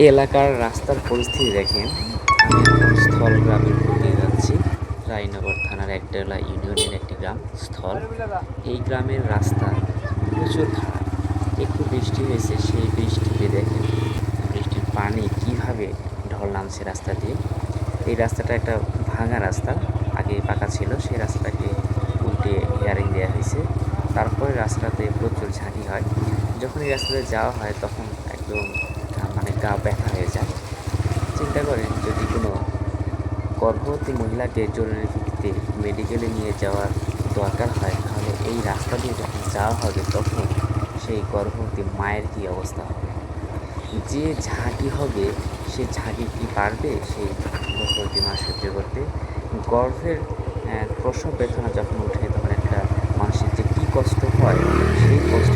এই এলাকার রাস্তার পরিস্থিতি দেখেন। আমি এখন স্থল গ্রামের উপর দিয়ে যাচ্ছি। রায়নগর থানার একডালা ইউনিয়নের একটি গ্রাম স্থল। এই গ্রামের রাস্তা প্রচুর খারাপ। একটু বৃষ্টি হয়েছে, সেই বৃষ্টিতে দেখেন বৃষ্টির পানি কিভাবে ঢল নামছে রাস্তা দিয়ে। এই রাস্তাটা একটা ভাঙা রাস্তা, আগে পাকা ছিল, সেই রাস্তাটাকে উল্টে হেয়ারিং দেওয়া হয়েছে। তারপরে রাস্তাতে প্রচুর ঝাঁকি হয়। যখন এই রাস্তাতে যাওয়া হয় তখন একদম মানে গা ব্যথা হয়ে যায়। চিন্তা করেন, যদি কোনো গর্ভবতী মহিলাকে জরুরি ভিত্তিতে মেডিকেলে নিয়ে যাওয়ার দরকার হয়, তাহলে এই রাস্তা দিয়ে যখন যাওয়া হবে তখন সেই গর্ভবতী মায়ের কী অবস্থা হবে। যে ঝাঁকি হবে, সে ঝাঁকি কি পারবে সেই গর্ভবতী মা সহ্য করতে? গর্ভের প্রসব বেদনা যখন ওঠে তখন একটা মানুষের যে কী কষ্ট হয়, সেই কষ্ট